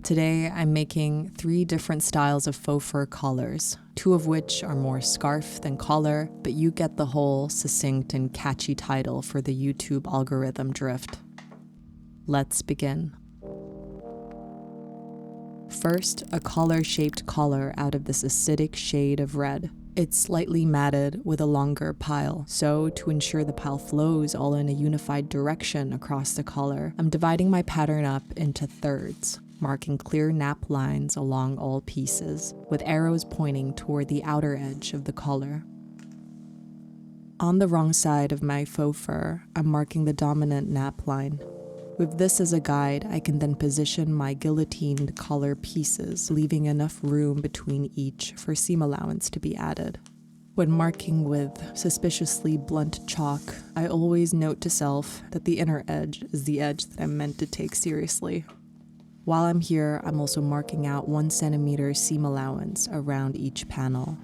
Today, I'm making 3 different styles of faux fur collars, 2 of which are more scarf than collar, but you get the whole succinct and catchy title for the YouTube algorithm drift. Let's begin. First, a collar-shaped collar out of this acidic shade of red. It's slightly matted with a longer pile, so to ensure the pile flows all in a unified direction across the collar, I'm dividing my pattern up into thirds, marking clear nap lines along all pieces, with arrows pointing toward the outer edge of the collar. On the wrong side of my faux fur, I'm marking the dominant nap line. With this as a guide, I can then position my guillotined collar pieces, leaving enough room between each for seam allowance to be added. When marking with suspiciously blunt chalk, I always note to self that the inner edge is the edge that I'm meant to take seriously. While I'm here, I'm also marking out 1 centimeter seam allowance around each panel.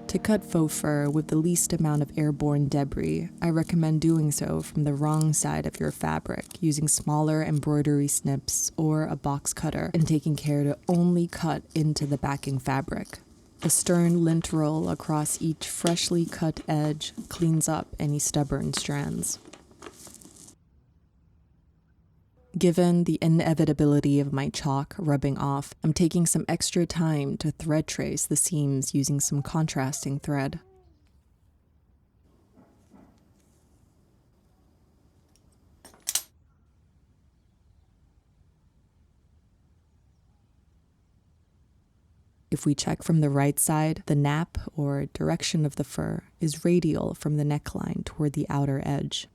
To cut faux fur with the least amount of airborne debris, I recommend doing so from the wrong side of your fabric, using smaller embroidery snips or a box cutter, and taking care to only cut into the backing fabric. A stern lint roll across each freshly cut edge cleans up any stubborn strands. Given the inevitability of my chalk rubbing off, I'm taking some extra time to thread trace the seams using some contrasting thread. If we check from the right side, the nap, or direction of the fur, is radial from the neckline toward the outer edge.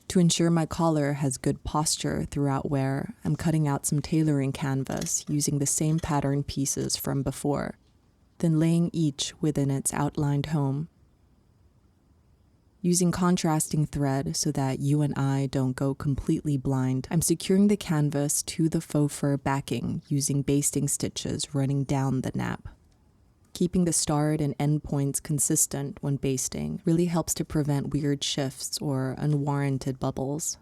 To ensure my collar has good posture throughout wear, I'm cutting out some tailoring canvas using the same pattern pieces from before, then laying each within its outlined home. Using contrasting thread so that you and I don't go completely blind, I'm securing the canvas to the faux fur backing using basting stitches running down the nap. Keeping the start and end points consistent when basting really helps to prevent weird shifts or unwarranted bubbles.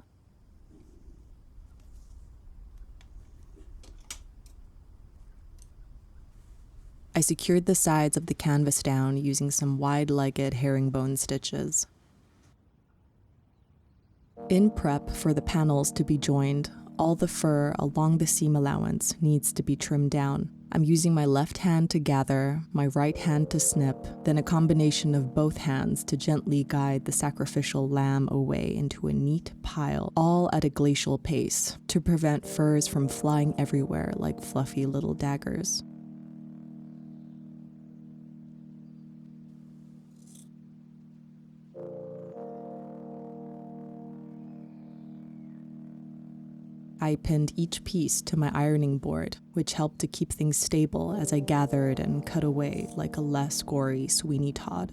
I secured the sides of the canvas down using some wide-legged herringbone stitches. In prep for the panels to be joined, all the fur along the seam allowance needs to be trimmed down. I'm using my left hand to gather, my right hand to snip, then a combination of both hands to gently guide the sacrificial lamb away into a neat pile, all at a glacial pace, to prevent furs from flying everywhere like fluffy little daggers. I pinned each piece to my ironing board, which helped to keep things stable as I gathered and cut away like a less gory Sweeney Todd.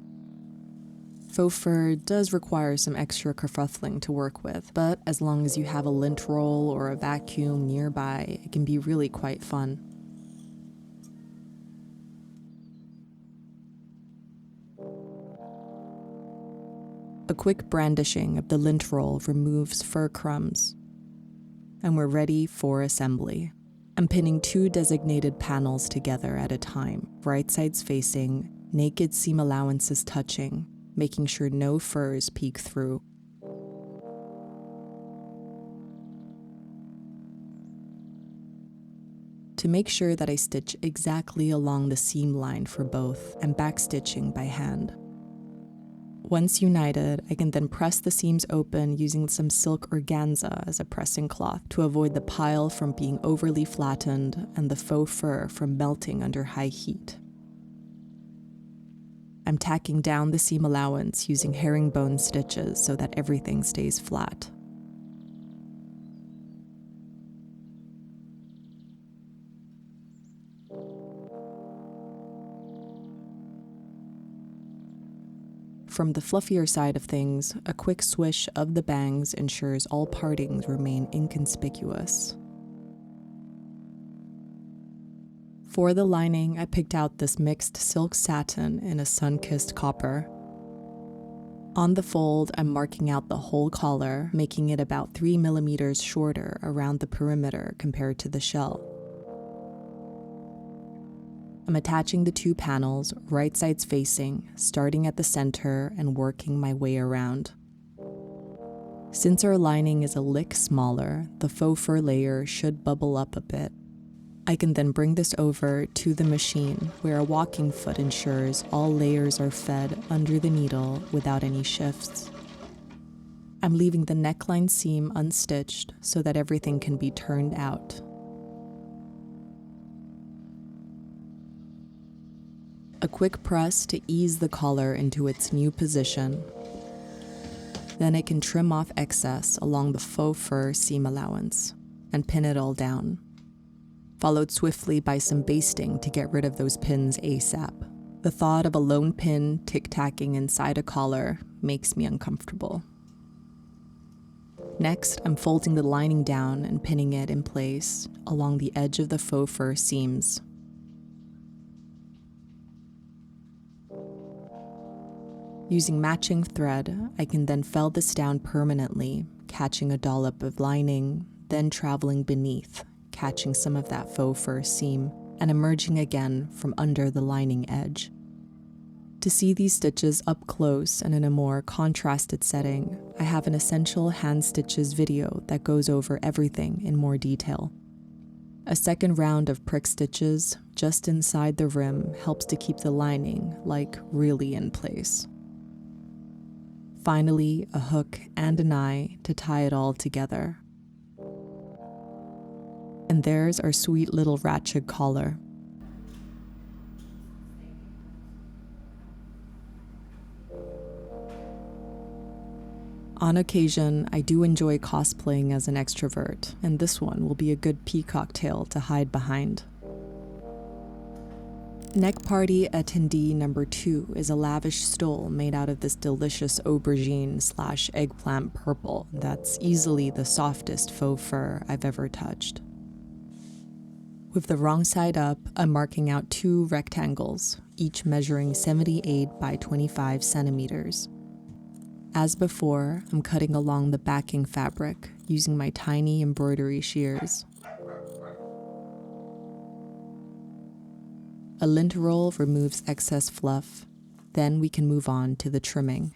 Faux fur does require some extra kerfuffling to work with, but as long as you have a lint roll or a vacuum nearby, it can be really quite fun. A quick brandishing of the lint roll removes fur crumbs, and we're ready for assembly. I'm pinning 2 designated panels together at a time, right sides facing, naked seam allowances touching, making sure no furs peek through. To make sure that I stitch exactly along the seam line for both, I'm backstitching by hand. Once united, I can then press the seams open using some silk organza as a pressing cloth to avoid the pile from being overly flattened and the faux fur from melting under high heat. I'm tacking down the seam allowance using herringbone stitches so that everything stays flat. From the fluffier side of things, a quick swish of the bangs ensures all partings remain inconspicuous. For the lining, I picked out this mixed silk satin in a sun-kissed copper. On the fold, I'm marking out the whole collar, making it about 3 millimeters shorter around the perimeter compared to the shell. I'm attaching the two panels, right sides facing, starting at the center and working my way around. Since our lining is a lick smaller, the faux fur layer should bubble up a bit. I can then bring this over to the machine, where a walking foot ensures all layers are fed under the needle without any shifts. I'm leaving the neckline seam unstitched so that everything can be turned out. A quick press to ease the collar into its new position. Then I can trim off excess along the faux fur seam allowance and pin it all down, followed swiftly by some basting to get rid of those pins ASAP. The thought of a lone pin tic-tacking inside a collar makes me uncomfortable. Next, I'm folding the lining down and pinning it in place along the edge of the faux fur seams. Using matching thread, I can then feld this down permanently, catching a dollop of lining, then traveling beneath, catching some of that faux fur seam, and emerging again from under the lining edge. To see these stitches up close and in a more contrasted setting, I have an essential hand stitches video that goes over everything in more detail. A second round of prick stitches just inside the rim helps to keep the lining, really in place. Finally, a hook and an eye to tie it all together. And there's our sweet little ratchet collar. On occasion, I do enjoy cosplaying as an extrovert, and this one will be a good peacock tail to hide behind. Neck party attendee number 2 is a lavish stole made out of this delicious aubergine/eggplant purple that's easily the softest faux fur I've ever touched. With the wrong side up, I'm marking out 2 rectangles, each measuring 78 by 25 centimeters. As before, I'm cutting along the backing fabric using my tiny embroidery shears. A lint roll removes excess fluff, then we can move on to the trimming.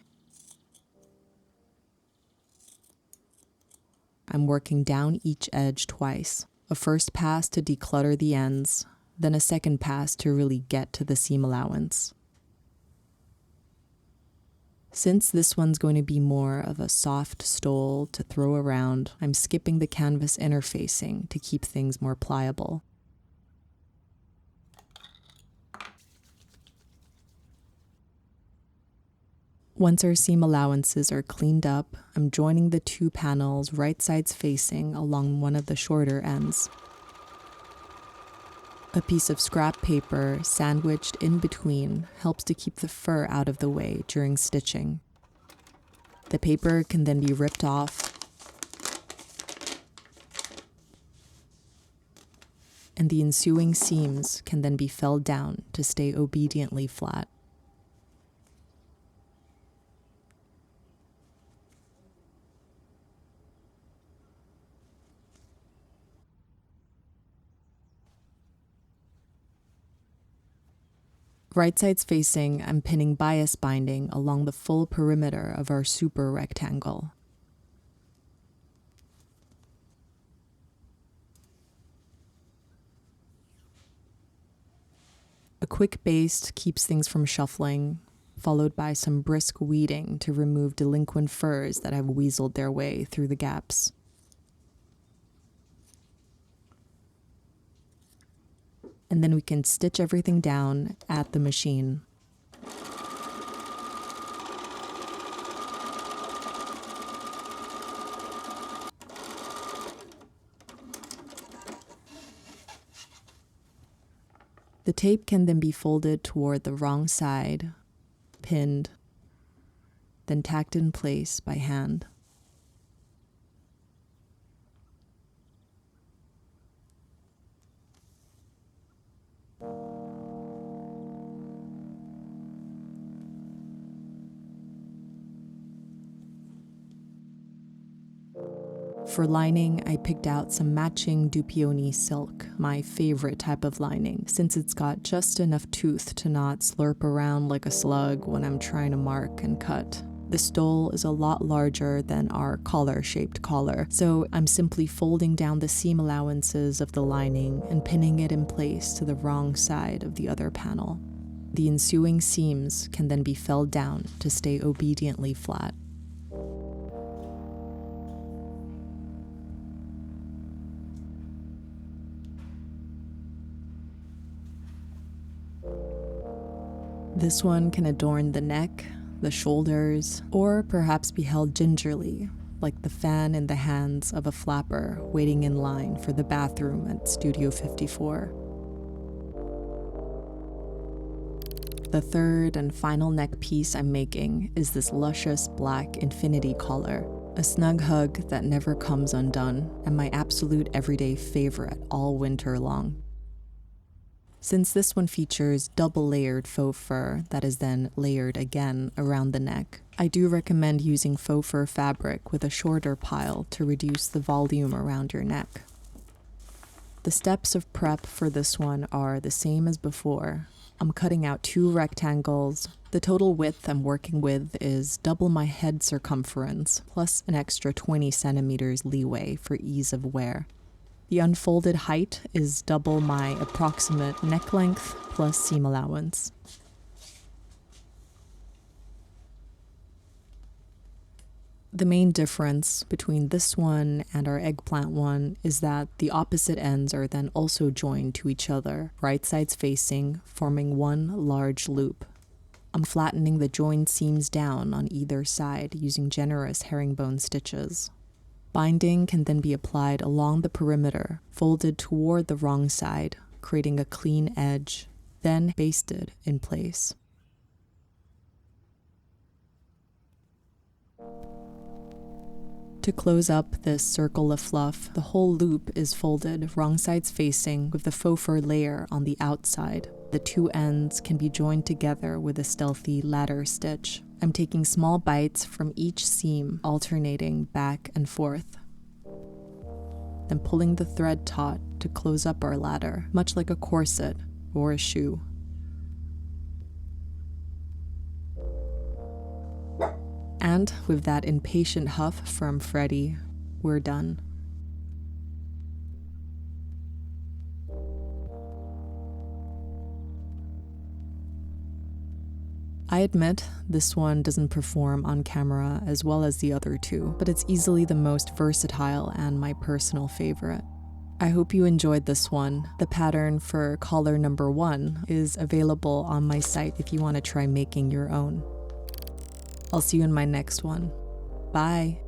I'm working down each edge twice, a first pass to declutter the ends, then a second pass to really get to the seam allowance. Since this one's going to be more of a soft stole to throw around, I'm skipping the canvas interfacing to keep things more pliable. Once our seam allowances are cleaned up, I'm joining the 2 panels right sides facing along one of the shorter ends. A piece of scrap paper sandwiched in between helps to keep the fur out of the way during stitching. The paper can then be ripped off, and the ensuing seams can then be felled down to stay obediently flat. Right sides facing, I'm pinning bias binding along the full perimeter of our super rectangle. A quick baste keeps things from shuffling, followed by some brisk weeding to remove delinquent furs that have weaseled their way through the gaps. And then we can stitch everything down at the machine. The tape can then be folded toward the wrong side, pinned, then tacked in place by hand. For lining, I picked out some matching Dupioni silk, my favorite type of lining, since it's got just enough tooth to not slurp around like a slug when I'm trying to mark and cut. The stole is a lot larger than our collar-shaped collar, so I'm simply folding down the seam allowances of the lining and pinning it in place to the wrong side of the other panel. The ensuing seams can then be felled down to stay obediently flat. This one can adorn the neck, the shoulders, or perhaps be held gingerly, like the fan in the hands of a flapper waiting in line for the bathroom at Studio 54. The third and final neck piece I'm making is this luscious black infinity collar, a snug hug that never comes undone, and my absolute everyday favorite all winter long. Since this one features double-layered faux fur that is then layered again around the neck, I do recommend using faux fur fabric with a shorter pile to reduce the volume around your neck. The steps of prep for this one are the same as before. I'm cutting out 2 rectangles. The total width I'm working with is double my head circumference, plus an extra 20 centimeters leeway for ease of wear. The unfolded height is double my approximate neck length plus seam allowance. The main difference between this one and our eggplant one is that the opposite ends are then also joined to each other, right sides facing, forming one large loop. I'm flattening the joined seams down on either side using generous herringbone stitches. Binding can then be applied along the perimeter, folded toward the wrong side, creating a clean edge, then basted in place. To close up this circle of fluff, the whole loop is folded wrong sides facing with the faux fur layer on the outside. The 2 ends can be joined together with a stealthy ladder stitch. I'm taking small bites from each seam, alternating back and forth, then pulling the thread taut to close up our ladder, much like a corset or a shoe. And with that impatient huff from Freddie, we're done. I admit this one doesn't perform on camera as well as the other 2, but it's easily the most versatile and my personal favorite. I hope you enjoyed this one. The pattern for collar number 1 is available on my site if you want to try making your own. I'll see you in my next one. Bye!